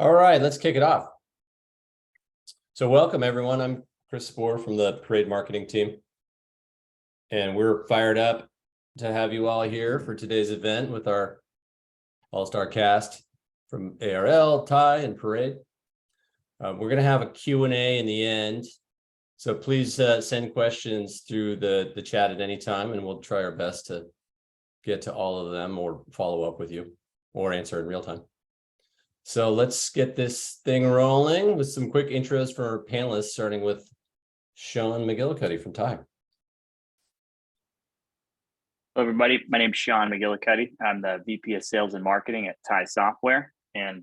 All right, let's kick it off. So welcome everyone. I'm Chris Spohr from the Parade marketing team. And we're fired up to have you all here for today's event with our all-star cast from ARL, Ty, and Parade. We're going to have a Q&A in the end. So please send questions through the chat at any time, and we'll try our best to get to all of them or follow up with you or answer in real time. So let's get this thing rolling with some quick intros for our panelists, starting with Sean McGillicuddy from Ty. Hello, everybody. My name is Sean McGillicuddy. I'm the VP of Sales and Marketing at Ty Software. And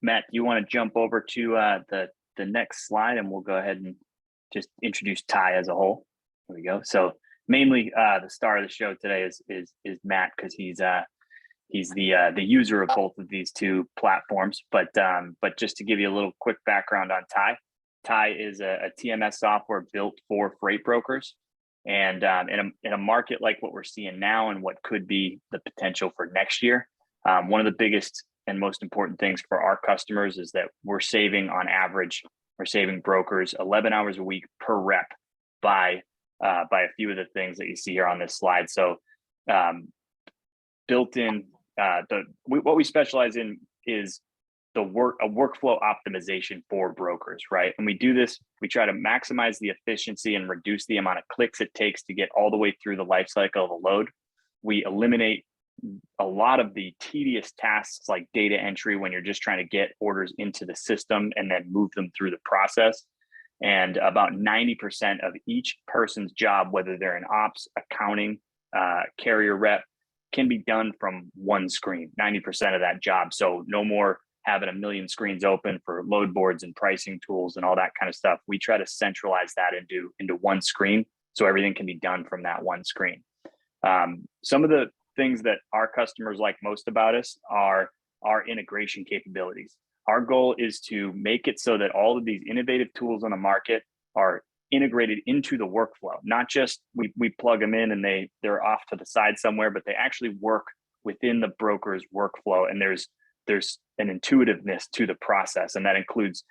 Matt, you want to jump over to the next slide, and we'll go ahead and just introduce Ty as a whole. There we go. So mainly the star of the show today is Matt, because he's the user of both of these two platforms. But just to give you a little quick background on Ty, Ty is a TMS software built for freight brokers. And in a market like what we're seeing now and what could be the potential for next year, one of the biggest and most important things for our customers is that we're saving, on average, we're saving brokers 11 hours a week per rep by a few of the things that you see here on this slide. So built in, what we specialize in is a workflow optimization for brokers, right? And we do this, we try to maximize the efficiency and reduce the amount of clicks it takes to get all the way through the life cycle of a load. We eliminate a lot of the tedious tasks like data entry when you're just trying to get orders into the system and then move them through the process. And about 90% of each person's job, whether they're in ops, accounting, carrier rep, can be done from one screen, 90% of that job. So no more having a million screens open for load boards and pricing tools and all that kind of stuff. We try to centralize that into one screen so everything can be done from that one screen. Some of the things that our customers like most about us are our integration capabilities. Our goal is to make it so that all of these innovative tools on the market are integrated into the workflow, not just we plug them in and they're off to the side somewhere, but they actually work within the broker's workflow. And there's an intuitiveness to the process. And that includes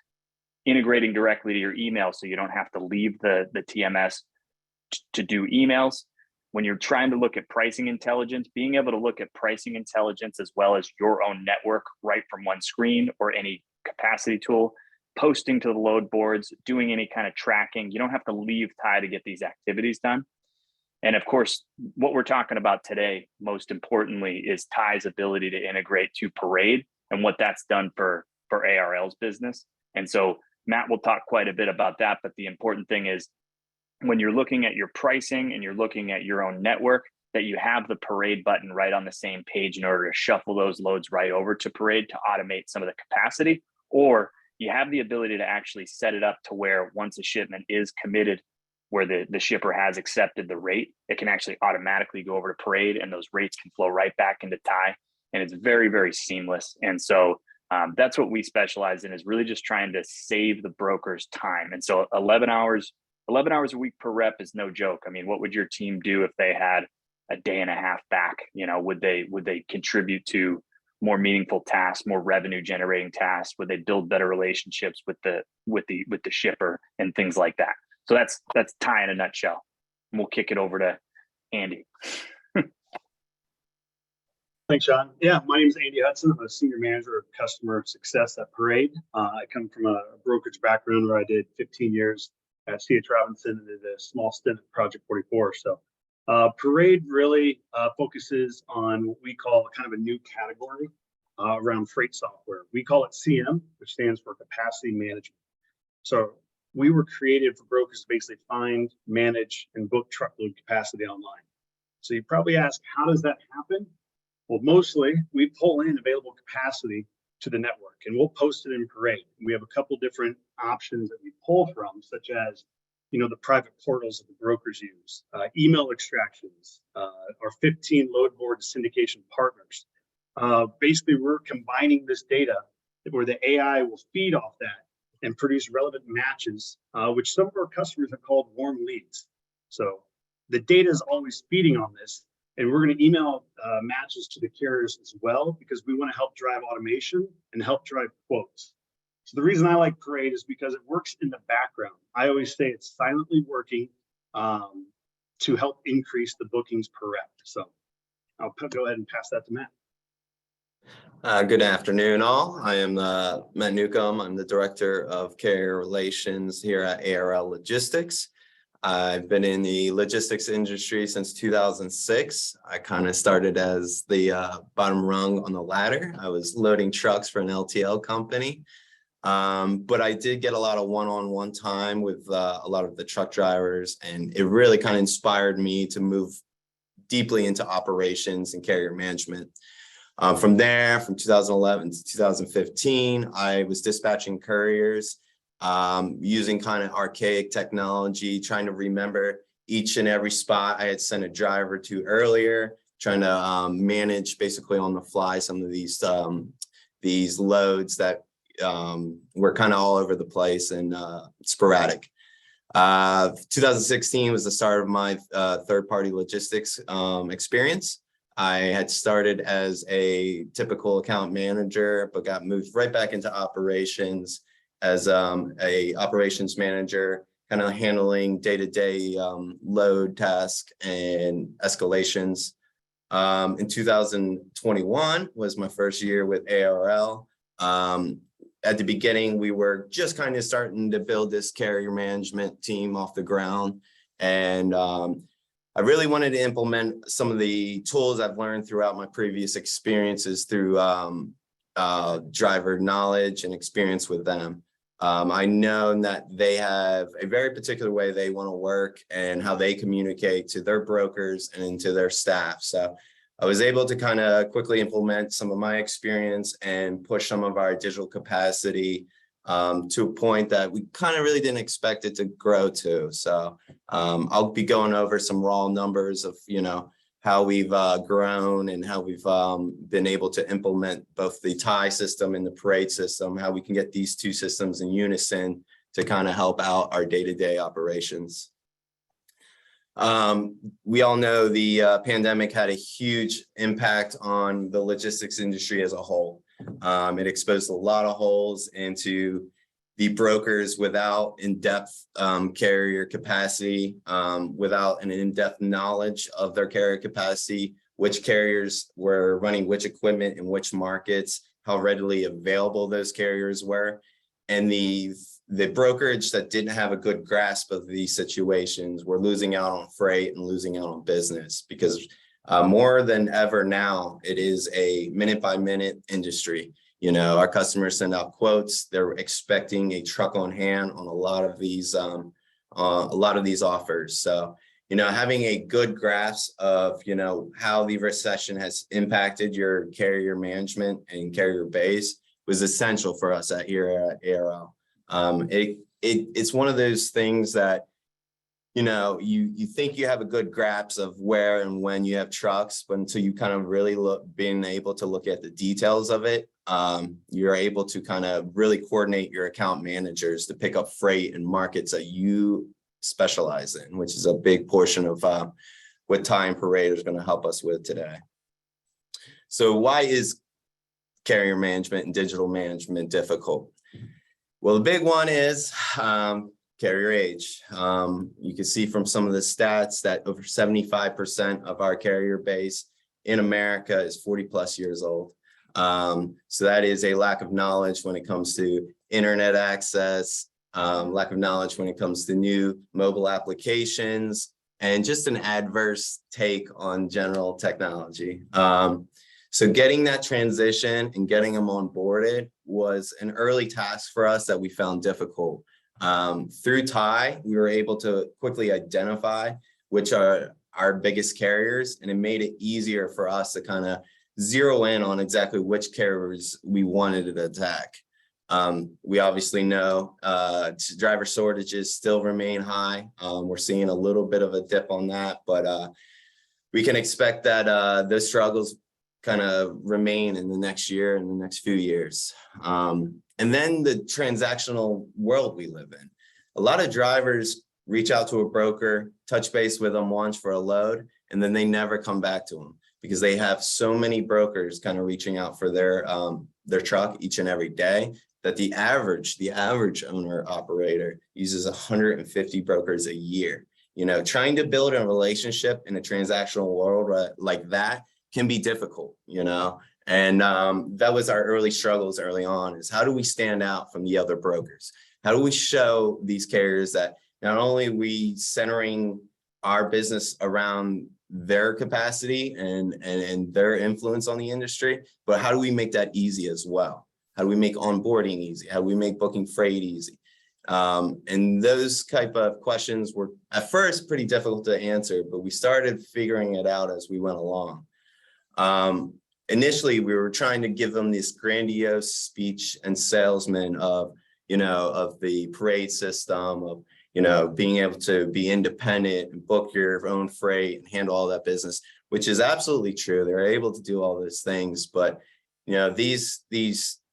integrating directly to your email so you don't have to leave the TMS to do emails. When you're trying to look at pricing intelligence, being able to look at pricing intelligence as well as your own network right from one screen or any capacity tool, posting to the load boards, doing any kind of tracking. You don't have to leave Ty to get these activities done. And of course, what we're talking about today, most importantly, is Ty's ability to integrate to Parade and what that's done for ARL's business. And so Matt will talk quite a bit about that. But the important thing is when you're looking at your pricing and you're looking at your own network, that you have the Parade button right on the same page in order to shuffle those loads right over to Parade to automate some of the capacity, or you have the ability to actually set it up to where once a shipment is committed, where the shipper has accepted the rate, it can actually automatically go over to Parade and those rates can flow right back into Ty. And it's very, very seamless. And so that's what we specialize in, is really just trying to save the broker's time. And so 11 hours a week per rep is no joke. I mean, what would your team do if they had a day and a half back? You know, would they contribute to more meaningful tasks, more revenue generating tasks? Would they build better relationships with the shipper and things like that? So that's Ty in a nutshell. And we'll kick it over to Andy. Thanks, Sean. Yeah, my name is Andy Hudson. I'm a senior manager of customer success at Parade. I come from a brokerage background where I did 15 years at C.H. Robinson and did a small stint at Project 44. So Parade really focuses on what we call kind of a new category around freight software. We call it CM, which stands for capacity management. So we were created for brokers to basically find, manage, and book truckload capacity online. So you probably ask, how does that happen? Well, mostly we pull in available capacity to the network and we'll post it in Parade. We have a couple different options that we pull from, such as, the private portals that the brokers use, email extractions, our 15 load board syndication partners. Basically, we're combining this data where the AI will feed off that and produce relevant matches, which some of our customers have called warm leads. So the data is always feeding on this, And we're going to email matches to the carriers as well, because we want to help drive automation and help drive quotes. So the reason I like Parade is because it works in the background. I always say it's silently working to help increase the bookings per rep. So I'll go ahead and pass that to Matt. Good afternoon, all. I am Matt Newcomb. I'm the Director of Carrier Relations here at ARL Logistics. I've been in the logistics industry since 2006. I kind of started as the bottom rung on the ladder. I was loading trucks for an LTL company. But I did get a lot of one-on-one time with a lot of the truck drivers, and it really kind of inspired me to move deeply into operations and carrier management. From there, from 2011 to 2015, I was dispatching couriers, using kind of archaic technology, trying to remember each and every spot I had sent a driver to earlier, trying to manage basically on the fly some of these loads that were kind of all over the place and sporadic. 2016 was the start of my third-party logistics experience. I had started as a typical account manager, but got moved right back into operations as a operations manager, kind of handling day-to-day load tasks and escalations. In 2021 was my first year with ARL. At the beginning, we were just kind of starting to build this carrier management team off the ground. And I really wanted to implement some of the tools I've learned throughout my previous experiences through driver knowledge and experience with them. I know that they have a very particular way they want to work and how they communicate to their brokers and to their staff. So I was able to kind of quickly implement some of my experience and push some of our digital capacity to a point that we kind of really didn't expect it to grow to. So I'll be going over some raw numbers of, how we've grown and how we've been able to implement both the tie system and the Parade system, how we can get these two systems in unison to kind of help out our day-to-day operations. We all know the pandemic had a huge impact on the logistics industry as a whole. It exposed a lot of holes into the brokers without in-depth carrier capacity, without an in-depth knowledge of their carrier capacity, which carriers were running which equipment in which markets, how readily available those carriers were. And the brokerage that didn't have a good grasp of these situations were losing out on freight and losing out on business, because more than ever now, it is a minute-by-minute industry. Our customers send out quotes. They're expecting a truck on hand on a lot of these offers. So, having a good grasp of, how the recession has impacted your carrier management and carrier base was essential for us here at ARL. It's one of those things that, you think you have a good grasp of where and when you have trucks, but until you kind of really being able to look at the details of it, you're able to kind of really coordinate your account managers to pick up freight in markets that you specialize in, which is a big portion of what Tie and Parade is going to help us with today. So why is carrier management and digital management difficult? Well, the big one is carrier age. You can see from some of the stats that over 75% of our carrier base in America is 40 plus years old. So that is a lack of knowledge when it comes to internet access, lack of knowledge when it comes to new mobile applications, and just an adverse take on general technology. So getting that transition and getting them onboarded was an early task for us that we found difficult. Through Tie, we were able to quickly identify which are our biggest carriers, and it made it easier for us to kind of zero in on exactly which carriers we wanted to attack. We obviously know driver shortages still remain high. We're seeing a little bit of a dip on that, but we can expect that those struggles kind of remain in the next year and the next few years. And then the transactional world we live in. A lot of drivers reach out to a broker, touch base with them once for a load, and then they never come back to them because they have so many brokers kind of reaching out for their truck each and every day that the average owner operator uses 150 brokers a year. You know, trying to build a relationship in a transactional world like that can be difficult, you know, and that was our early struggles early on, is how do we stand out from the other brokers? How do we show these carriers that not only are we centering our business around their capacity and their influence on the industry, but how do we make that easy as well? How do we make onboarding easy? How do we make booking freight easy? And those type of questions were at first pretty difficult to answer, but we started figuring it out as we went along. Initially, we were trying to give them this grandiose speech and salesman of, you know, of the parade system, of, you know, being able to be independent and book your own freight and handle all that business, which is absolutely true. They're able to do all those things, but, you know, these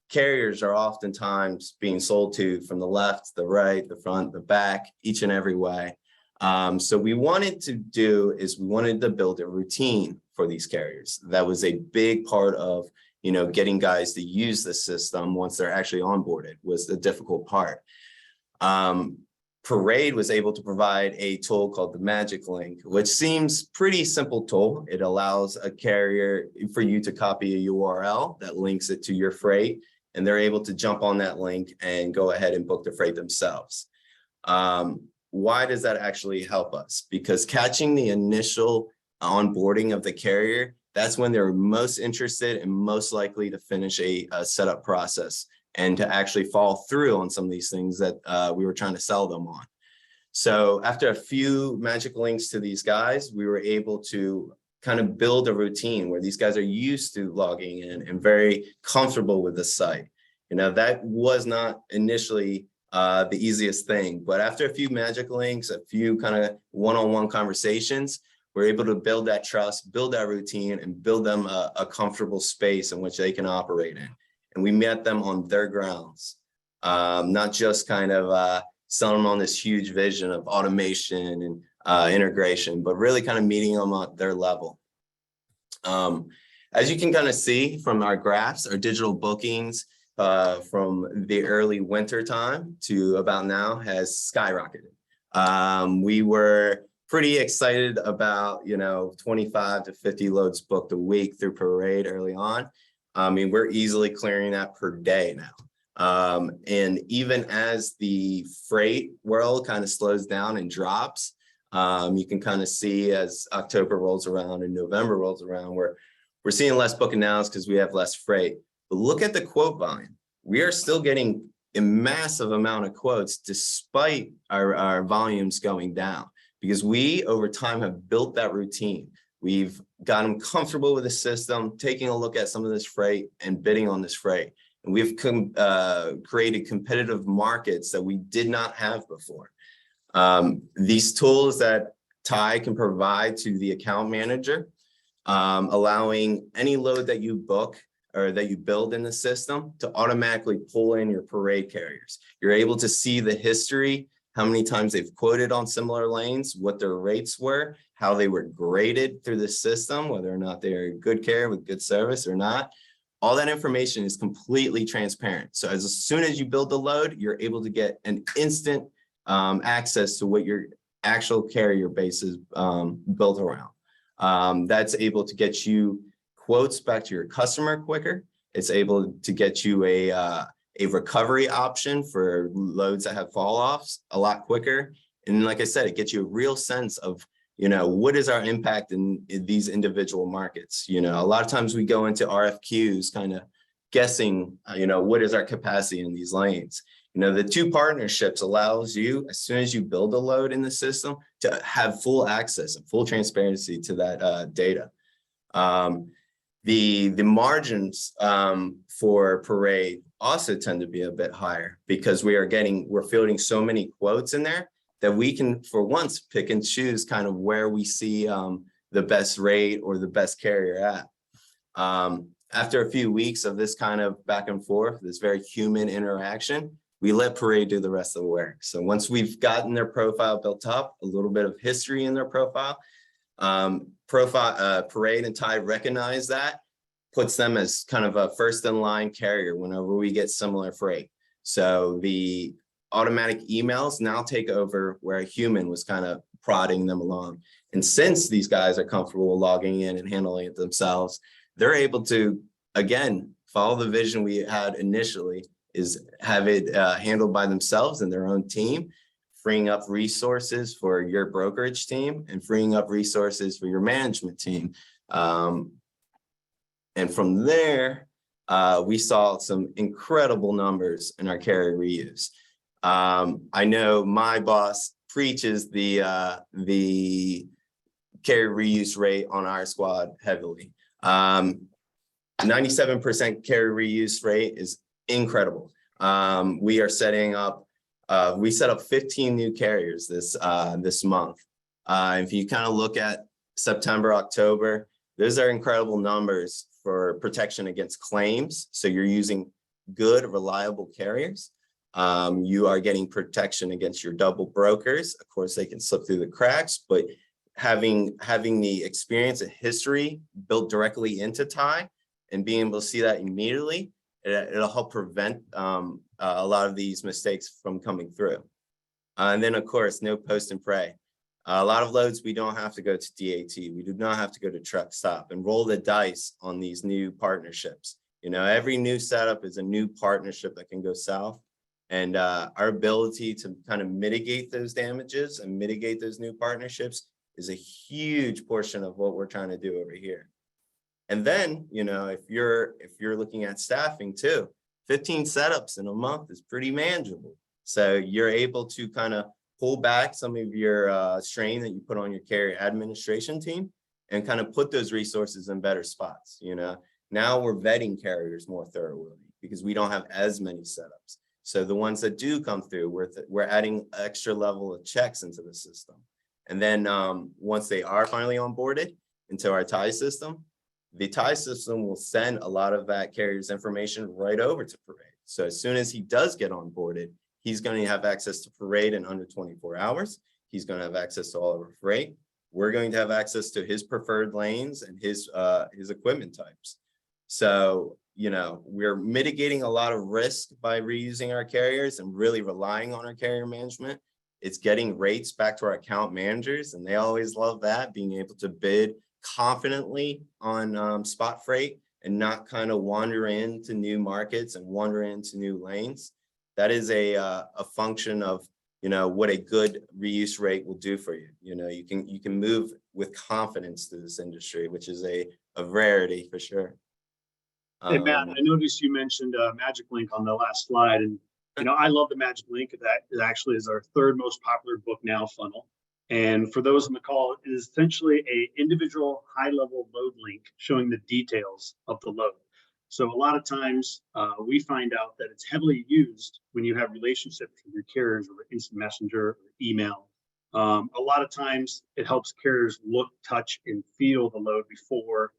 carriers are oftentimes being sold to from the left, the right, the front, the back, each and every way. So we wanted to build a routine for these carriers. That was a big part of, you know, getting guys to use the system once they're actually onboarded was the difficult part. Parade was able to provide a tool called the Magic Link, which seems pretty simple tool. It allows a carrier for you to copy a URL that links it to your freight, and they're able to jump on that link and go ahead and book the freight themselves. Why does that actually help us? Because catching the initial onboarding of the carrier, that's when they're most interested and most likely to finish a setup process and to actually fall through on some of these things that we were trying to sell them on. So after a few magic links to these guys, we were able to kind of build a routine where these guys are used to logging in and very comfortable with the site. You know, that was not initially the easiest thing, but after a few magic links, a few kind of one-on-one conversations, we're able to build that trust, build that routine, and build them a comfortable space in which they can operate in. And we met them on their grounds, not just kind of selling them on this huge vision of automation and integration, but really kind of meeting them at their level. As you can kind of see from our graphs, our digital bookings from the early winter time to about now has skyrocketed. We were pretty excited about, you know, 25 to 50 loads booked a week through Parade early on. I mean, we're easily clearing that per day now. And even as the freight world kind of slows down and drops, you can kind of see as October rolls around and November rolls around, we're seeing less booking nows because we have less freight. But look at the quote volume. We are still getting a massive amount of quotes despite our volumes going down, because we over time have built that routine. We've got them comfortable with the system, taking a look at some of this freight and bidding on this freight. And we've created competitive markets that we did not have before. These tools that Ty can provide to the account manager, allowing any load that you book or that you build in the system to automatically pull in your Parade carriers. You're able to see the history, how many times they've quoted on similar lanes, what their rates were, how they were graded through the system, whether or not they're good care with good service or not. All that information is completely transparent. So as soon as you build the load, you're able to get an instant access to what your actual carrier base is built around. That's able to get you quotes back to your customer quicker. It's able to get you a recovery option for loads that have fall offs a lot quicker. And like I said, it gets you a real sense of, you know, what is our impact in these individual markets? You know, a lot of times we go into RFQs kind of guessing, you know, what is our capacity in these lanes? You know, the two partnerships allows you, as soon as you build a load in the system, to have full access and full transparency to that data. The margins for Parade also tend to be a bit higher because we're fielding so many quotes in there that we can, for once, pick and choose kind of where we see the best rate or the best carrier at. After a few weeks of this kind of back and forth, this very human interaction, we let Parade do the rest of the work. So once we've gotten their profile built up, a little bit of history in their profile, Parade and Tide recognize that, puts them as kind of a first in line carrier whenever we get similar freight. So the automatic emails now take over where a human was kind of prodding them along. And since these guys are comfortable logging in and handling it themselves, they're able to, again, follow the vision we had initially, is have it handled by themselves and their own team, freeing up resources for your brokerage team and freeing up resources for your management team. And from there, we saw some incredible numbers in our carrier reuse. I know my boss preaches the carrier reuse rate on our squad heavily. 97% carrier reuse rate is incredible. We are setting up, we set up 15 new carriers this month. If you kind of look at September, October, those are incredible numbers for protection against claims. So you're using good, reliable carriers. You are getting protection against your double brokers. Of course, they can slip through the cracks, but having the experience and history built directly into Tie and being able to see that immediately, it'll help prevent a lot of these mistakes from coming through. And then, of course, no post and pray. A lot of loads, we don't have to go to DAT. We do not have to go to truck stop and roll the dice on these new partnerships. You know, every new setup is a new partnership that can go south. And our ability to kind of mitigate those damages and mitigate those new partnerships is a huge portion of what we're trying to do over here. And then, you know, if you're looking at staffing too, 15 setups in a month is pretty manageable. So you're able to kind of pull back some of your strain that you put on your carrier administration team and kind of put those resources in better spots. You know, now we're vetting carriers more thoroughly because we don't have as many setups. So the ones that do come through, we're adding extra level of checks into the system. And then once they are finally onboarded into our tie system, the tie system will send a lot of that carrier's information right over to Parade. So as soon as he does get onboarded, he's going to have access to Parade in under 24 hours. He's going to have access to all of our freight. We're going to have access to his preferred lanes and his equipment types. So, you know, we're mitigating a lot of risk by reusing our carriers and really relying on our carrier management. It's getting rates back to our account managers, and they always love that, being able to bid confidently on spot freight and not kind of wander into new markets and wander into new lanes. That is a function of, you know, what a good reuse rate will do for you. You know, you can move with confidence through this industry, which is a rarity for sure. Hey, Matt, I noticed you mentioned Magic Link on the last slide, and you know, I love the Magic Link. That actually is our third most popular book now funnel. And for those on the call, it is essentially a individual high-level load link showing the details of the load. So a lot of times we find out that it's heavily used when you have relationships with your carriers or instant messenger or email. A lot of times it helps carriers look, touch, and feel the load before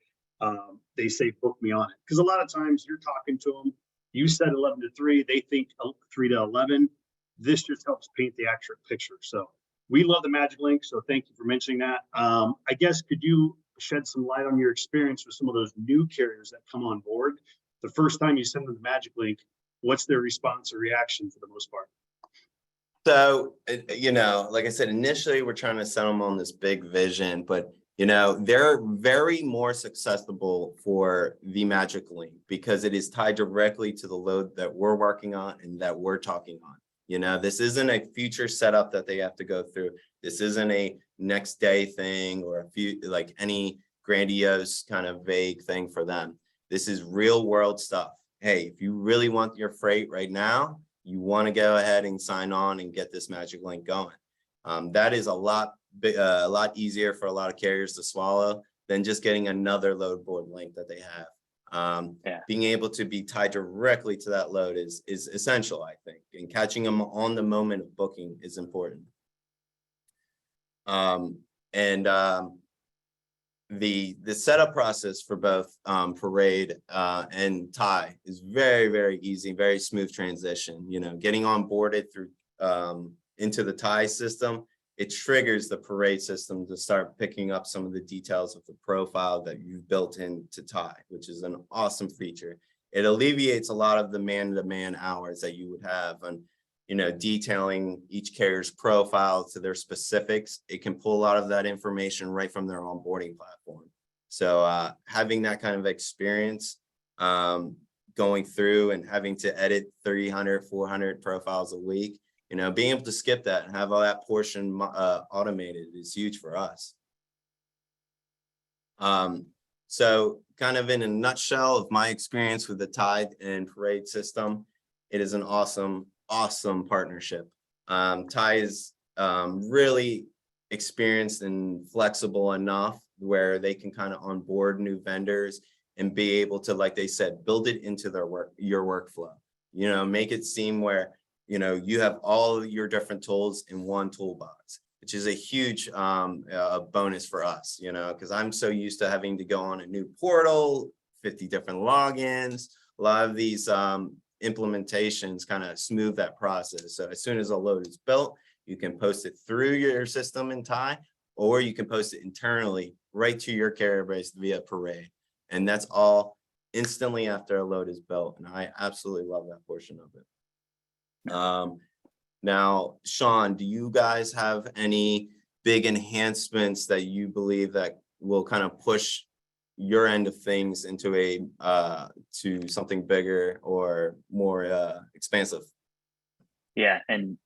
they say, book me on it. Because a lot of times you're talking to them, you said 11 to 3, they think 3 to 11. This just helps paint the accurate picture. So we love the Magic Link, so thank you for mentioning that. I guess, could you shed some light on your experience with some of those new carriers that come on board? The first time you send them the Magic Link, what's their response or reaction for the most part? So, you know, like I said, initially we're trying to sell them on this big vision, but you know, they're very more susceptible for the Magic Link because it is tied directly to the load that we're working on and that we're talking on. You know, this isn't a future setup that they have to go through. This isn't a next day thing or a few, like any grandiose kind of vague thing for them. This is real world stuff. Hey, if you really want your freight right now, you want to go ahead and sign on and get this Magic Link going. That is a lot easier for a lot of carriers to swallow than just getting another load board link that they have. Being able to be tied directly to that load is essential, I think, and catching them on the moment of booking is important. The setup process for both Parade and Tie is very, very easy, very smooth transition. You know, getting onboarded through into the Tie system it triggers the parade system to start picking up some of the details of the profile that you've built into Tie, which is an awesome feature. It alleviates a lot of the man-to-man hours that you would have on, detailing each carrier's profile to their specifics. It can pull a lot of that information right from their onboarding platform. So having that kind of experience, going through and having to edit 300, 400 profiles a week, being able to skip that and have all that portion automated is huge for us. So kind of in a nutshell of my experience with the Tide and Parade system, it is an awesome partnership. Tide is really experienced and flexible enough where they can kind of onboard new vendors and be able to, like they said, build it into your workflow. Make it seem where you have all of your different tools in one toolbox, which is a huge bonus for us, because I'm so used to having to go on a new portal, 50 different logins. A lot of these implementations kind of smooth that process. So as soon as a load is built, you can post it through your system in Tie, or you can post it internally right to your carrier base via Parade. And that's all instantly after a load is built. And I absolutely love that portion of it. Now, Sean, do you guys have any big enhancements that you believe that will kind of push your end of things into to something bigger or more expansive? Yeah, and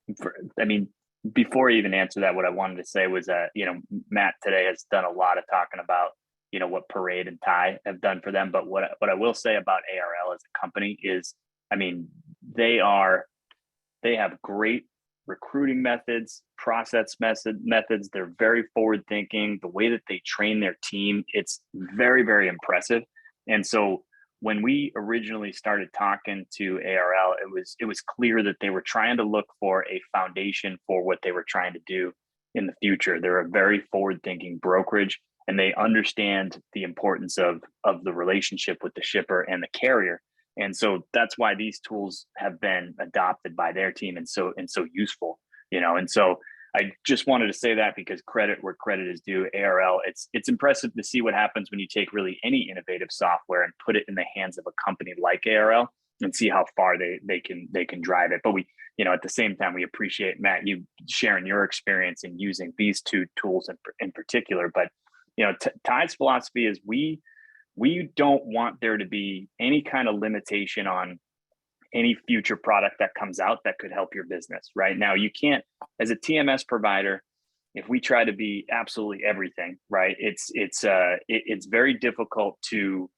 before I even answer that, what I wanted to say was that Matt today has done a lot of talking about what Parade and Tie have done for them. But what I will say about ARL as a company is, they have great recruiting methods, process methods. They're very forward thinking. The way that they train their team, it's very, very impressive. And so when we originally started talking to ARL, it was clear that they were trying to look for a foundation for what they were trying to do in the future. They're a very forward thinking brokerage, and they understand the importance of the relationship with the shipper and the carrier. And so that's why these tools have been adopted by their team and so useful, and so I just wanted to say that because credit where credit is due. ARL, it's impressive to see what happens when you take really any innovative software and put it in the hands of a company like ARL and see how far they can drive it. But we, at the same time, we appreciate, Matt, you sharing your experience in using these two tools in particular. But Tie's philosophy is we don't want there to be any kind of limitation on any future product that comes out that could help your business. Right now, you can't, as a TMS provider, if we try to be absolutely everything, right, it's very difficult to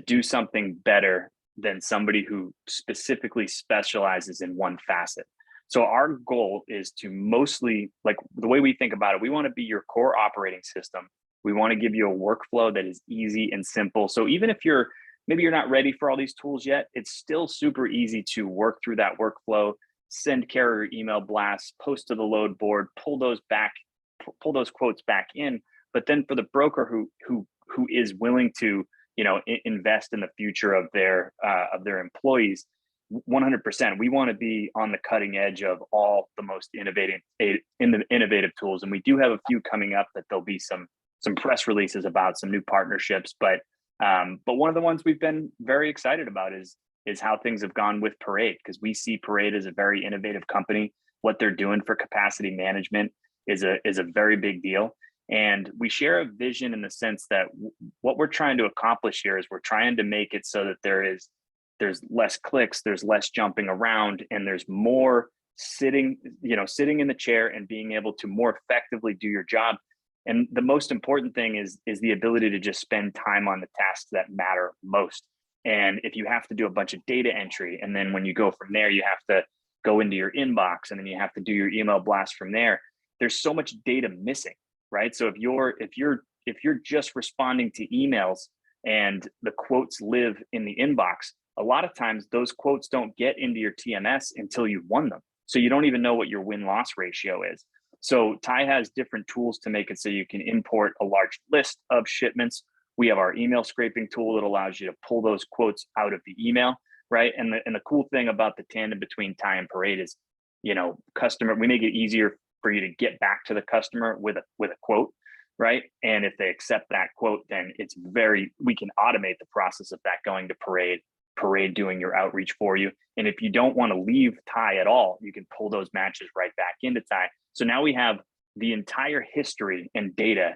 do something better than somebody who specifically specializes in one facet. So our goal is to mostly, like the way we think about it, we want to be your core operating system. We want to give you a workflow that is easy and simple. So even if maybe you're not ready for all these tools yet, it's still super easy to work through that workflow, send carrier email blasts, post to the load board, pull those quotes back in. But then for the broker who is willing to invest in the future of their employees, 100%, we want to be on the cutting edge of all the most innovative tools. And we do have a few coming up that there'll be some press releases about some new partnerships, but one of the ones we've been very excited about is how things have gone with Parade, because we see Parade as a very innovative company. What they're doing for capacity management is a very big deal, and we share a vision in the sense that what we're trying to accomplish here is we're trying to make it so that there's less clicks, there's less jumping around, and there's more sitting in the chair and being able to more effectively do your job. And the most important thing is the ability to just spend time on the tasks that matter most. And if you have to do a bunch of data entry, and then when you go from there, you have to go into your inbox, and then you have to do your email blast from there. There's so much data missing, right? So if you're just responding to emails and the quotes live in the inbox, a lot of times those quotes don't get into your TMS until you've won them. So you don't even know what your win-loss ratio is. So Tie has different tools to make it so you can import a large list of shipments. We have our email scraping tool that allows you to pull those quotes out of the email, right? And the cool thing about the tandem between Tie and Parade is, we make it easier for you to get back to the customer with a quote, right? And if they accept that quote, then we can automate the process of that going to Parade doing your outreach for you. And if you don't want to leave Tie at all, you can pull those matches right back into Tie. So now we have the entire history and data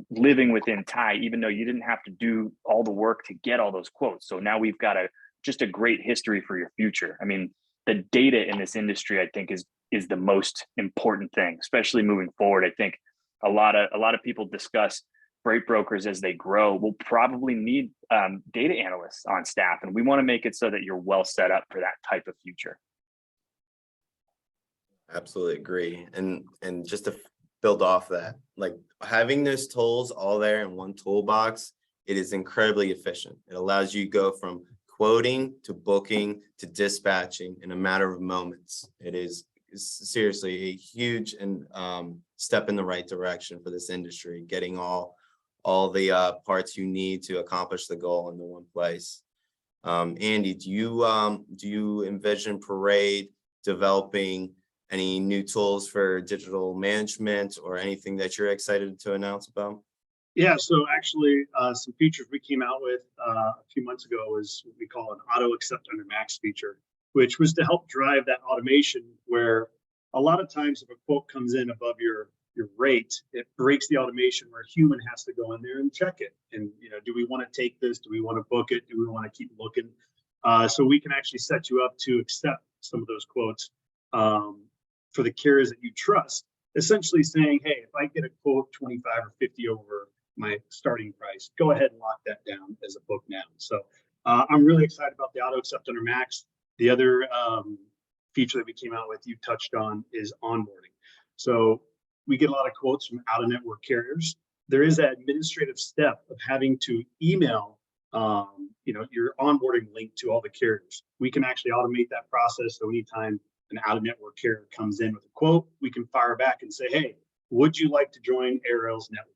living within Tie, even though you didn't have to do all the work to get all those quotes. So now we've got just a great history for your future. I mean, the data in this industry, I think, is the most important thing, especially moving forward. I think a lot of people discuss freight brokers as they grow. We'll probably need data analysts on staff, and we want to make it so that you're well set up for that type of future. Absolutely agree. And just to build off that, like having those tools all there in one toolbox, it is incredibly efficient. It allows you to go from quoting to booking to dispatching in a matter of moments. It's seriously a huge and step in the right direction for this industry, getting all the parts you need to accomplish the goal in the one place. Andy, do you envision Parade developing any new tools for digital management or anything that you're excited to announce about? Yeah, so actually some features we came out with a few months ago was what we call an auto accept under max feature, which was to help drive that automation where a lot of times if a quote comes in above your rate, it breaks the automation where a human has to go in there and check it. And, do we want to take this? Do we want to book it? Do we want to keep looking? So we can actually set you up to accept some of those quotes for the carriers that you trust, essentially saying, hey, if I get a quote 25 or 50 over my starting price, go ahead and lock that down as a book now. So I'm really excited about the auto accept under max. The other feature that we came out with, you touched on, is onboarding. So we get a lot of quotes from out of network carriers. There is that administrative step of having to email your onboarding link to all the carriers. We can actually automate that process. So anytime an out of network carrier comes in with a quote, we can fire back and say, hey, would you like to join ARL's network?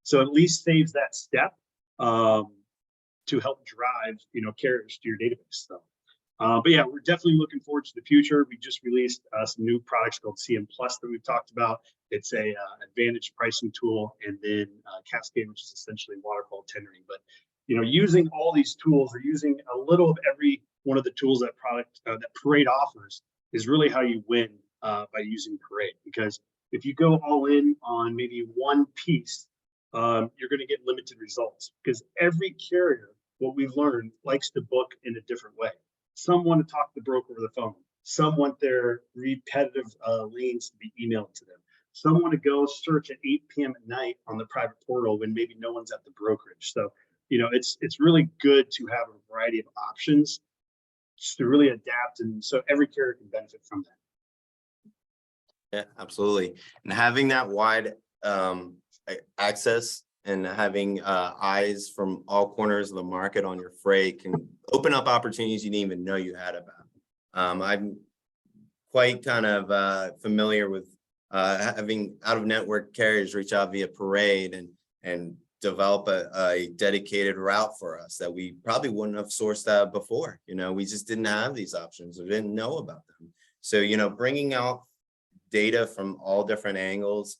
So at least saves that step to help drive carriers to your database. So, but yeah, we're definitely looking forward to the future. We just released some new products called CM Plus that we've talked about. It's a advantage pricing tool, and then Cascade, which is essentially waterfall tendering. But using all these tools or using a little of every one of the tools that Parade offers is really how you win by using Parade. Because if you go all in on maybe one piece, you're going to get limited results, because every carrier, what we've learned, likes to book in a different way. Some want to talk to the broker over the phone. Some want their repetitive lanes to be emailed to them. Some want to go search at 8 p.m. at night on the private portal when maybe no one's at the brokerage. So, it's really good to have a variety of options just to really adapt, and so every carrier can benefit from that. Yeah, absolutely. And having that wide access and having eyes from all corners of the market on your freight can open up opportunities you didn't even know you had about. I'm quite kind of familiar with having out of network carriers reach out via Parade and develop a dedicated route for us that we probably wouldn't have sourced before. We just didn't have these options or didn't know about them. So, bringing out data from all different angles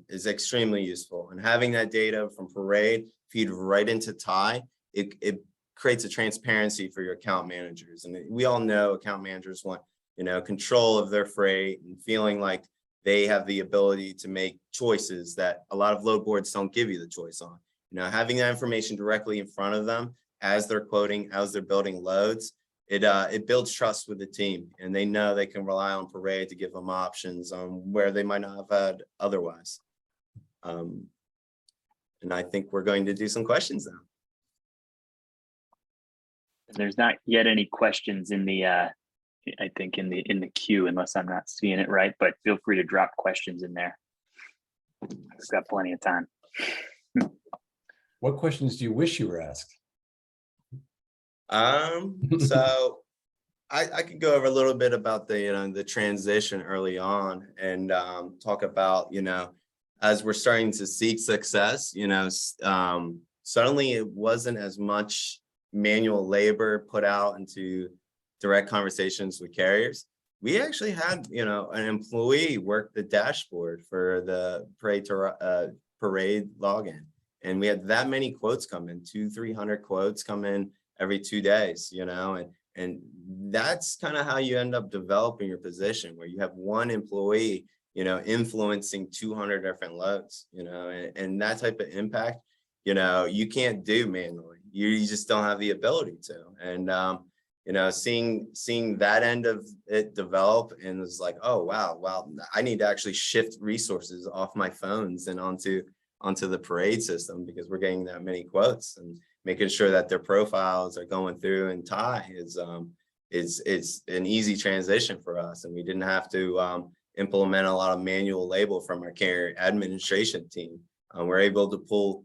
is extremely useful, and having that data from Parade feed right into Tie, it creates a transparency for your account managers. And we all know account managers want control of their freight and feeling like they have the ability to make choices that a lot of load boards don't give you the choice on. Having that information directly in front of them as they're quoting, as they're building loads, it builds trust with the team, and they know they can rely on Parade to give them options on where they might not have had otherwise. And I think we're going to do some questions now. There's not yet any questions in the I think in the queue, unless I'm not seeing it right, but feel free to drop questions in there. I've got plenty of time. What questions do you wish you were asked? So I could go over a little bit about the transition early on and talk about, as we're starting to seek success, suddenly it wasn't as much manual labor put out into direct conversations with carriers. we actually had, an employee work the dashboard for the parade login. And we had that many quotes come in, 200-300 quotes come in every 2 days, and that's kind of how you end up developing your position, where you have one employee, influencing 200 different loads, and that type of impact, you can't do manually. You just don't have the ability to. And seeing that end of it develop, and it's like, oh wow, I need to actually shift resources off my phones and onto the parade system, because we're getting that many quotes, and making sure that their profiles are going through and tie is an easy transition for us. And we didn't have to implement a lot of manual labor from our carrier administration team. We're able to pull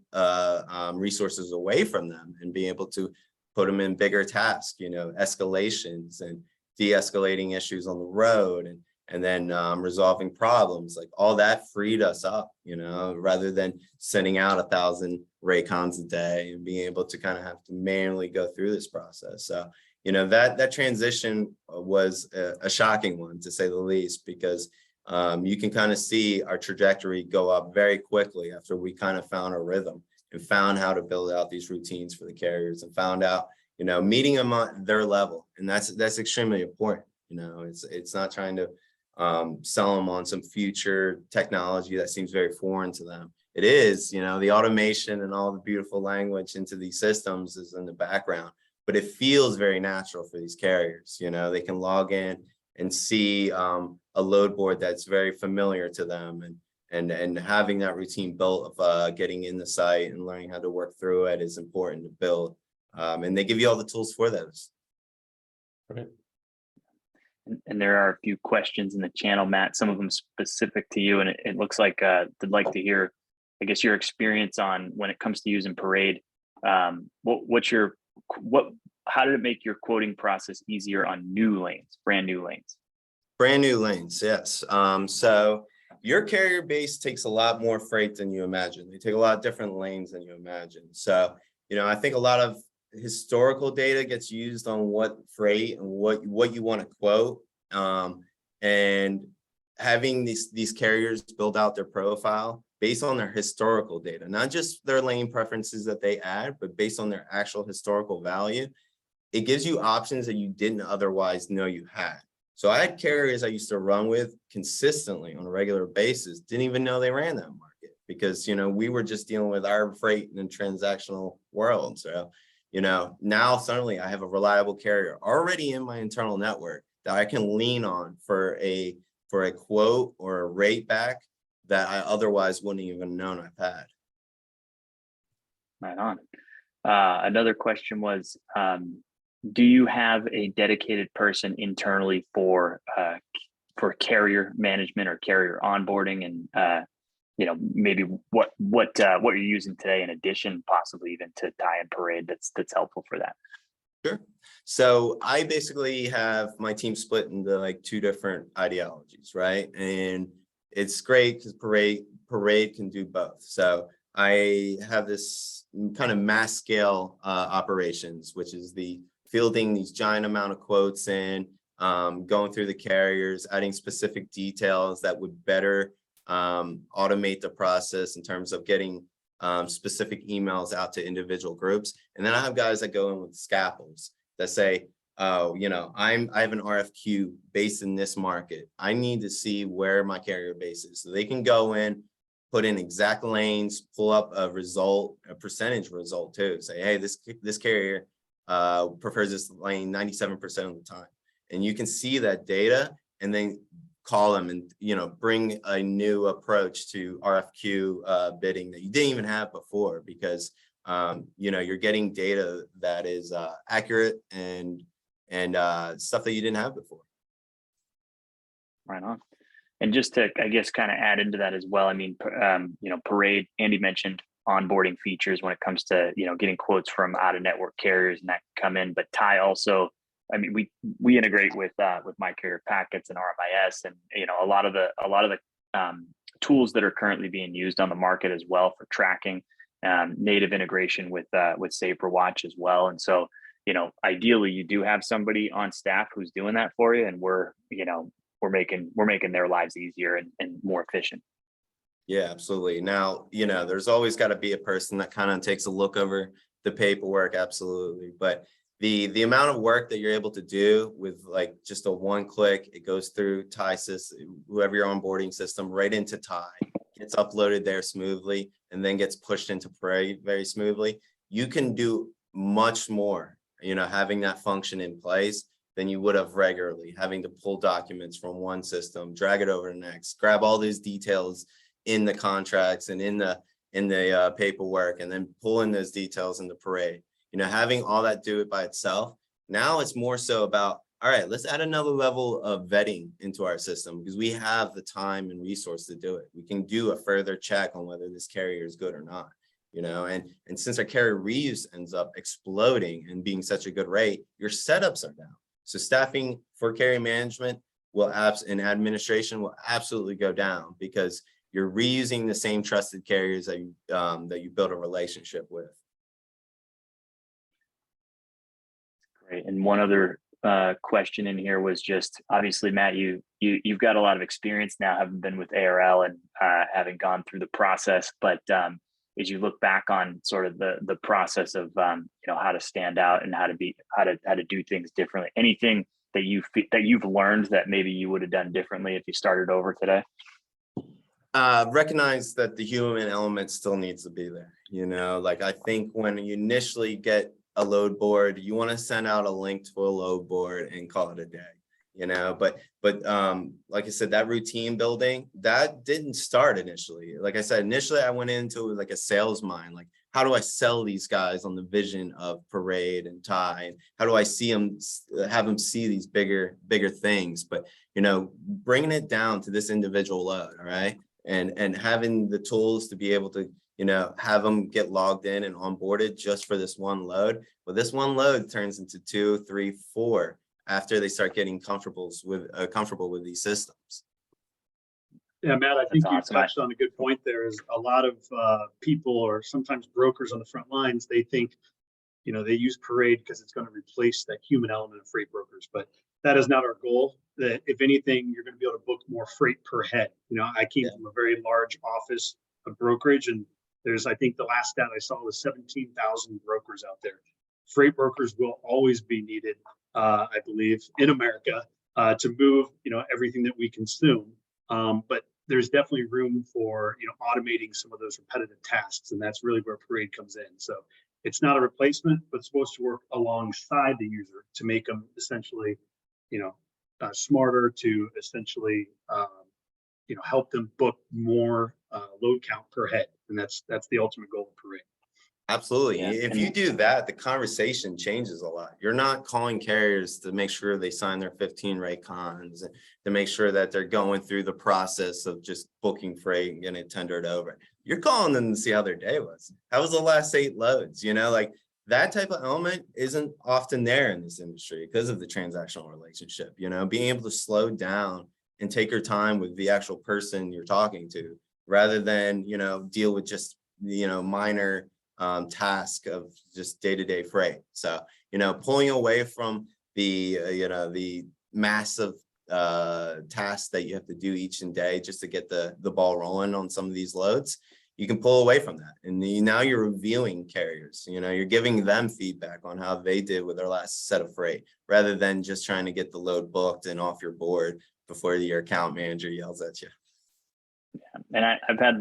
resources away from them and be able to put them in bigger tasks, escalations and de-escalating issues on the road, and then resolving problems. Like, all that freed us up, rather than sending out 1,000 Raycons a day and being able to kind of have to manually go through this process. So, that transition was a shocking one, to say the least, because you can kind of see our trajectory go up very quickly after we kind of found a rhythm and found how to build out these routines for the carriers, and found out, meeting them on their level. And that's extremely important. It's not trying to sell them on some future technology that seems very foreign to them. It is, the automation and all the beautiful language into these systems is in the background, but it feels very natural for these carriers. They can log in and see a load board that's very familiar to them, and having that routine built of getting in the site and learning how to work through it is important to build. And they give you all the tools for those. Right. And there are a few questions in the channel, Matt, some of them specific to you. And it looks like they'd like to hear, I guess, your experience on when it comes to using Parade. How did it make your quoting process easier on new lanes, brand new lanes? Brand new lanes, yes. So your carrier base takes a lot more freight than you imagine. They take a lot of different lanes than you imagine. So, I think a lot of historical data gets used on what freight and what you want to quote. And having these carriers build out their profile based on their historical data, not just their lane preferences that they add, but based on their actual historical value, it gives you options that you didn't otherwise know you had. So I had carriers I used to run with consistently on a regular basis, didn't even know they ran that market, because, we were just dealing with our freight in the transactional world. So, now suddenly I have a reliable carrier already in my internal network that I can lean on for a quote or a rate back that I otherwise wouldn't even known I've had. Right on. Another question was, do you have a dedicated person internally for carrier management or carrier onboarding, and maybe what you're using today in addition, possibly even to tie in Parade, that's helpful for that? Sure. So I basically have my team split into like two different ideologies, right? And it's great because Parade can do both. So I have this kind of mass scale operations, which is the fielding these giant amount of quotes in, going through the carriers, adding specific details that would better automate the process in terms of getting specific emails out to individual groups. And then I have guys that go in with scalpels that say, I have an RFQ based in this market. I need to see where my carrier base is. So they can go in, put in exact lanes, pull up a result, a percentage result too. Say, hey, this carrier prefers this lane 97% of the time. And you can see that data and then call them and, bring a new approach to RFQ bidding that you didn't even have before, because, you're getting data that is accurate and stuff that you didn't have before. Right on. And just to, I guess, kind of add into that as well, I mean, Parade, Andy mentioned onboarding features when it comes to, getting quotes from out of network carriers and that can come in, but Ty also, I mean, we integrate with My Carrier Packets and RMIS, and a lot of the tools that are currently being used on the market as well for tracking, native integration with Safer Watch as well. And so, ideally you do have somebody on staff who's doing that for you, and we're making their lives easier and more efficient. Yeah, absolutely. Now, there's always got to be a person that kind of takes a look over the paperwork. Absolutely. But the amount of work that you're able to do with like just a one click, it goes through TISYS, whoever your onboarding system, right into Ty, gets uploaded there smoothly, and then gets pushed into Parade very smoothly. You can do much more, having that function in place than you would have regularly, having to pull documents from one system, drag it over to the next, grab all these details in the contracts and in the paperwork, and then pull in those details in the Parade. Having all that do it by itself. Now it's more so about, all right, let's add another level of vetting into our system, because we have the time and resource to do it. We can do a further check on whether this carrier is good or not, and since our carrier reuse ends up exploding and being such a good rate, your setups are down. So staffing for carrier management and administration will absolutely go down, because you're reusing the same trusted carriers that you build a relationship with. Great. And one other question in here was just, obviously, Matt, you've got a lot of experience now, having been with ARL and having gone through the process. But as you look back on sort of the process of how to stand out and how to do things differently, anything that you've learned that maybe you would have done differently if you started over today? Recognize that the human element still needs to be there. Like, I think when you initially get a load board, you want to send out a link to a load board and call it a day, but like I said, that routine building, that didn't start initially. Like I said, initially I went into it like a sales mind, like, how do I sell these guys on the vision of Parade and Ty, and how do I have them see these bigger things? But bringing it down to this individual load, all right, and having the tools to be able to have them get logged in and onboarded just for this one load. Well, this one load turns into 2, 3, 4 after they start getting comfortable with these systems. Yeah, Matt, I think That's you awesome. touched on a good point. There is a lot of people, or sometimes brokers on the front lines, they think, they use Parade because it's going to replace that human element of freight brokers, but that is not our goal. That if anything, you're going to be able to book more freight per head. I came from a very large office of brokerage, and I think the last stat I saw was 17,000 brokers out there. Freight brokers will always be needed, I believe, in America to move, everything that we consume. But there's definitely room for, automating some of those repetitive tasks, and that's really where Parade comes in. So it's not a replacement, but it's supposed to work alongside the user to make them essentially, smarter, to essentially, help them book more load count per head, and that's the ultimate goal of Parade. Absolutely. Yeah. If you do that, the conversation changes a lot. You're not calling carriers to make sure they sign their 15 rate cons, to make sure that they're going through the process of just booking freight and getting it tendered over. You're calling them to see how their day was. How was the last 8 loads? Like, that type of element isn't often there in this industry because of the transactional relationship. Being able to slow down and take your time with the actual person you're talking to, rather than deal with just minor task of just day-to-day freight. So pulling away from the massive tasks that you have to do each and day just to get the ball rolling on some of these loads, you can pull away from that, and now you're reviewing carriers. You're giving them feedback on how they did with their last set of freight, rather than just trying to get the load booked and off your board before your account manager yells at you. And I've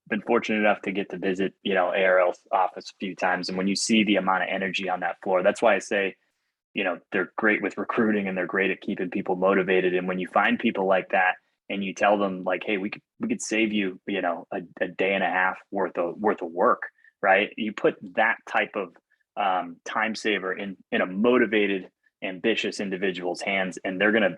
been fortunate enough to get to visit, ARL's office a few times. And when you see the amount of energy on that floor, that's why I say, they're great with recruiting and they're great at keeping people motivated. And when you find people like that and you tell them like, hey, we could save you, a day and a half worth of work, right? You put that type of time saver in a motivated, ambitious individual's hands, and they're going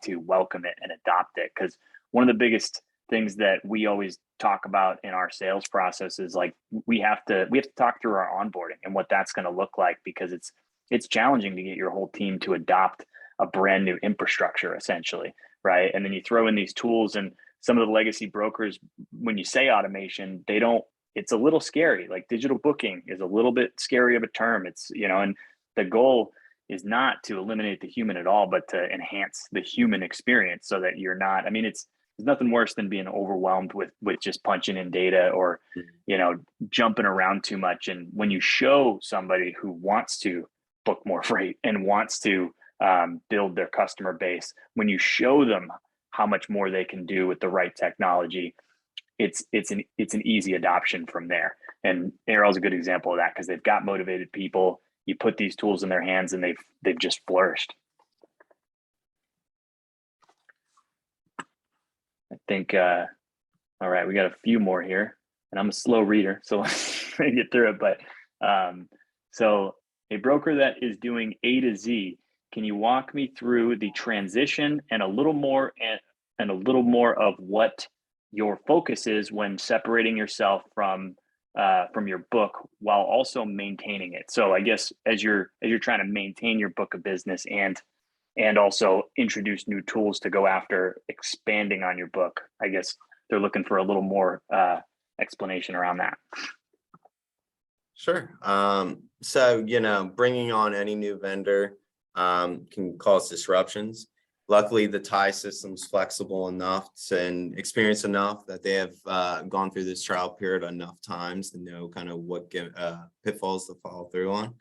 to welcome it and adopt it. Because one of the biggest things that we always talk about in our sales process is like, we have to talk through our onboarding and what that's going to look like, because it's challenging to get your whole team to adopt a brand new infrastructure, essentially, right? And then you throw in these tools, and some of the legacy brokers, when you say automation, they don't it's a little scary. Like digital booking is a little bit scary of a term. It's, you know, and the goal is not to eliminate the human at all, but to enhance the human experience so that you're not, I mean, there's nothing worse than being overwhelmed with just punching in data or, you know, jumping around too much. And when you show somebody who wants to book more freight and wants to build their customer base, when you show them how much more they can do with the right technology, it's an easy adoption from there. And ARL is a good example of that because they've got motivated people. You put these tools in their hands and they've just flourished. I think, all right, we got a few more here, and I'm a slow reader, so let's get through it. But so a broker that is doing A to Z, can you walk me through the transition and a little more of what your focus is when separating yourself from your book while also maintaining it? So I guess as you're trying to maintain your book of business and also introduce new tools to go after expanding on your book, I guess they're looking for a little more explanation around that. Sure. So, you know, bringing on any new vendor can cause disruptions. Luckily, the tie system's flexible enough and experienced enough that they have gone through this trial period enough times to know kind of what pitfalls to follow through on.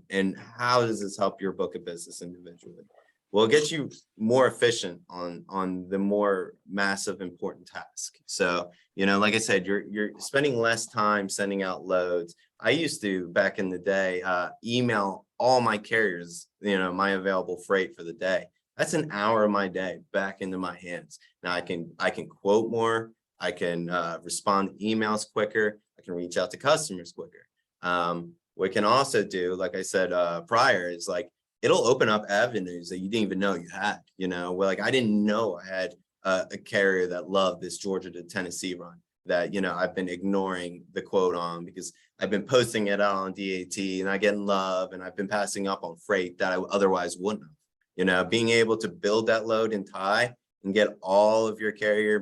And how does this help your book of business individually? Well, it gets you more efficient on the more massive, important task. So, you know, like I said, you're spending less time sending out loads. I used to, back in the day, email all my carriers, you know, my available freight for the day. That's an hour of my day back into my hands. Now I can quote more. I can respond to emails quicker. I can reach out to customers quicker. What we can also do, like I said prior, is like it'll open up avenues that you didn't even know you had. You know, where like I didn't know I had a carrier that loved this Georgia to Tennessee run that, you know, I've been ignoring the quote on because I've been posting it out on DAT and I get love and I've been passing up on freight that I otherwise wouldn't have. You know, being able to build that load in tie and get all of your carrier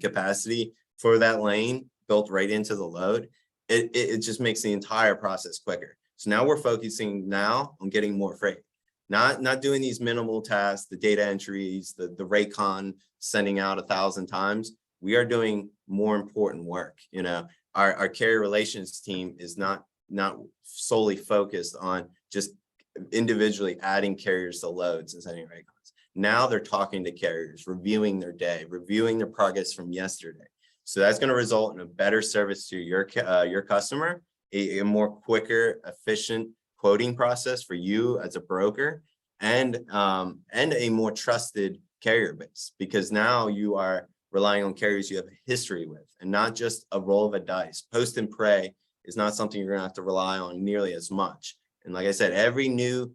capacity for that lane built right into the load, it just makes the entire process quicker. So now we're focusing now on getting more freight, not doing these minimal tasks, the data entries, the Raycon sending out 1,000 times. We are doing more important work. You know, our carrier relations team is not solely focused on just individually adding carriers to loads and sending Raycons. Now they're talking to carriers, reviewing their day, reviewing their progress from yesterday. So that's going to result in a better service to your customer, a more quicker, efficient quoting process for you as a broker, and a more trusted carrier base, because now you are relying on carriers you have a history with and not just a roll of a dice. Post and pray is not something you're going to have to rely on nearly as much. And like I said, every new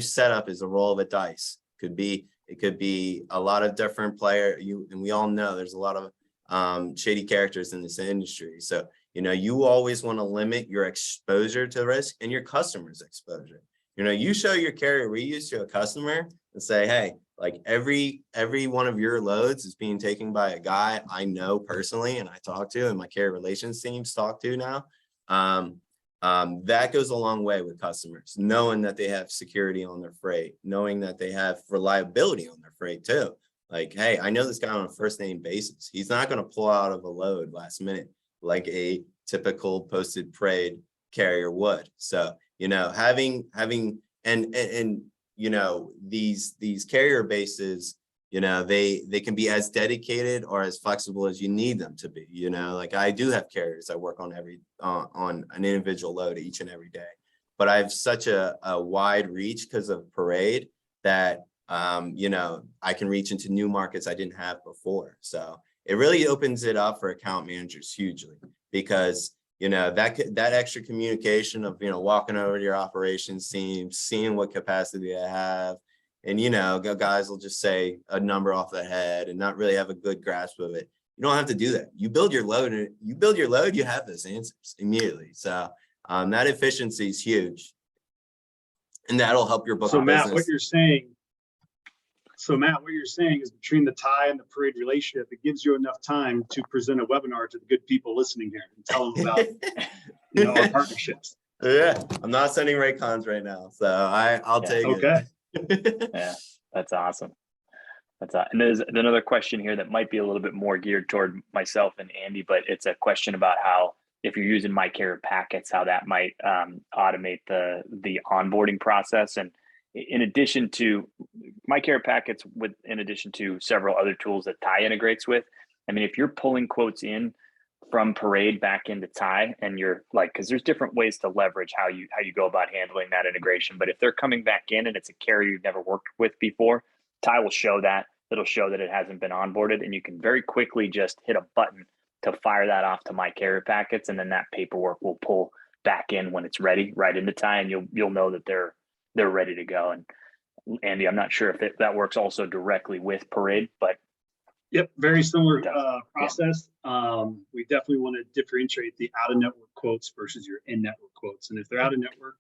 setup is a roll of a dice. It could be a lot of different and we all know there's a lot of shady characters in this industry. So, you know, you always want to limit your exposure to risk and your customer's exposure. You know, you show your carrier reuse to a customer and say, hey, like every one of your loads is being taken by a guy I know personally and I talk to and my carrier relations teams talk to now. That goes a long way with customers, knowing that they have security on their freight, knowing that they have reliability on their freight too. Like, hey, I know this guy on a first name basis. He's not going to pull out of a load last minute like a typical posted prayed carrier would. So, you know, having and you know, these carrier bases, you know, they can be as dedicated or as flexible as you need them to be. You know, like I do have carriers I work on on an individual load each and every day, but I have such a wide reach because of Parade that you know, I can reach into new markets I didn't have before. So it really opens it up for account managers hugely, because you know, that extra communication of, you know, walking over to your operations team, seeing what capacity they have. And, you know, guys will just say a number off the head and not really have a good grasp of it. You don't have to do that. You build your load, and you have those answers immediately. So that efficiency is huge. And that'll help your book of business. Matt, what you're saying, So Matt, what you're saying is between the tie and the parade relationship, it gives you enough time to present a webinar to the good people listening here and tell them about, our partnerships. Yeah, I'm not sending Raycons right now, so I'll take Okay. it. Yeah, that's awesome. And there's another question here that might be a little bit more geared toward myself and Andy, but it's a question about how, if you're using MyCarrier packets, how that might automate the onboarding process. And in addition to MyCarrier packets, in addition to several other tools that Tie integrates with, I mean, if you're pulling quotes in from Parade back into Tie, and you're like, because there's different ways to leverage how you go about handling that integration. But if they're coming back in and it's a carrier you've never worked with before, Tie will show that. It'll show that it hasn't been onboarded, and you can very quickly just hit a button to fire that off to MyCarrier packets, and then that paperwork will pull back in when it's ready, right into Tie, and you'll know that they're ready to go. And Andy, I'm not sure if that works also directly with Parade, but Yep, very similar process. We definitely want to differentiate the out-of-network quotes versus your in-network quotes. And if they're out-of-network,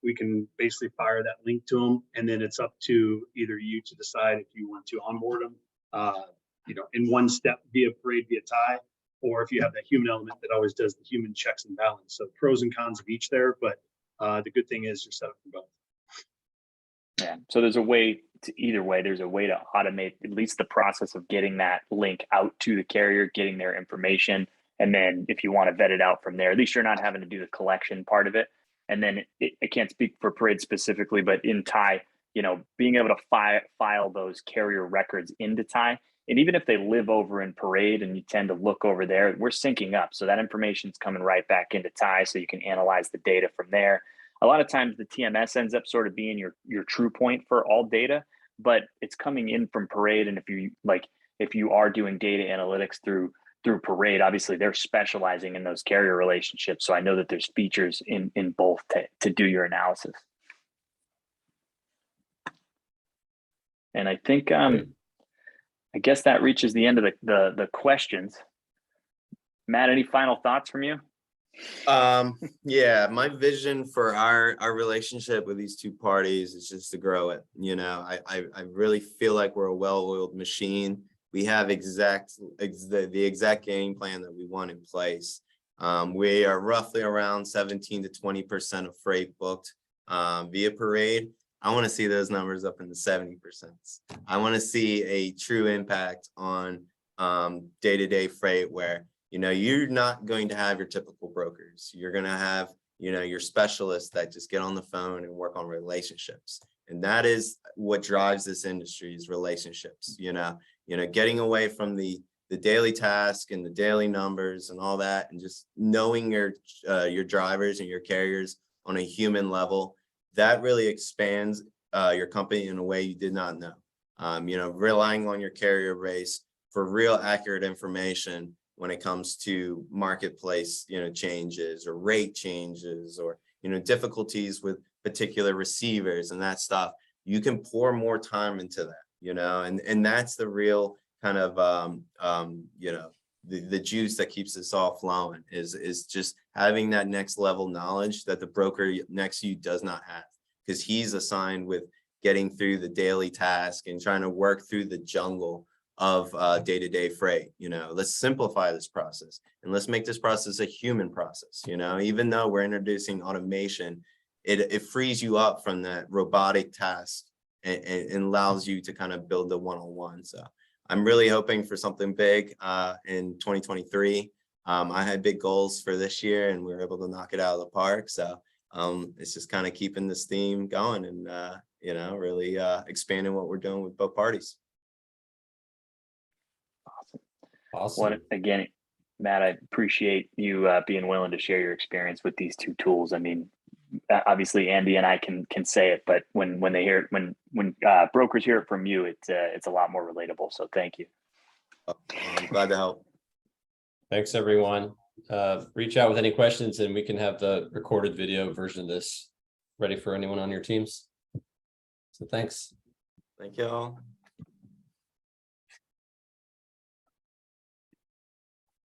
we can basically fire that link to them, and then it's up to either you to decide if you want to onboard them, in one step via Parade, via Tie, or if you have that human element that always does the human checks and balance. So pros and cons of each there, but the good thing is you're set up for both. Yeah. So there's a way to there's a way to automate at least the process of getting that link out to the carrier, getting their information. And then if you want to vet it out from there, at least you're not having to do the collection part of it. And then I can't speak for Parade specifically, but in Tie, being able to file those carrier records into Tie. And even if they live over in Parade and you tend to look over there, we're syncing up. So that information is coming right back into Tie, so you can analyze the data from there. A lot of times the TMS ends up sort of being your true point for all data, but it's coming in from Parade. And if you are doing data analytics through Parade, obviously they're specializing in those carrier relationships. So I know that there's features in both to do your analysis. And I think I guess that reaches the end of the questions. Matt, any final thoughts from you? Yeah, my vision for our relationship with these two parties is just to grow it. I really feel like we're a well-oiled machine. We have the exact game plan that we want in place. We are roughly around 17 to 20% of freight booked via Parade. I want to see those numbers up in the 70%. I want to see a true impact on day-to-day freight where you're not going to have your typical brokers. You're going to have, your specialists that just get on the phone and work on relationships. And that is what drives this industry, is relationships, getting away from the daily task and the daily numbers and all that, and just knowing your drivers and your carriers on a human level. That really expands your company in a way you did not know. Relying on your carrier base for real accurate information when it comes to marketplace, changes or rate changes, or, difficulties with particular receivers and that stuff. You can pour more time into that, and that's the real kind of, the juice that keeps this all flowing is just having that next level knowledge that the broker next to you does not have, because he's assigned with getting through the daily task and trying to work through the jungle of day-to-day freight. Let's simplify this process, and let's make this process a human process. Even though we're introducing automation, it frees you up from that robotic task and allows you to kind of build the one-on-one. So I'm really hoping for something big in 2023. I had big goals for this year, and we were able to knock it out of the park. So it's just kind of keeping this theme going and really expanding what we're doing with both parties. Awesome. Well, again, Matt, I appreciate you being willing to share your experience with these two tools. I mean, obviously Andy and I can say it, but when they hear it, when brokers hear it from you, it's a lot more relatable. So thank you. I'm glad to help. Thanks, everyone. Reach out with any questions, and we can have the recorded video version of this ready for anyone on your teams. So thanks. Thank you all.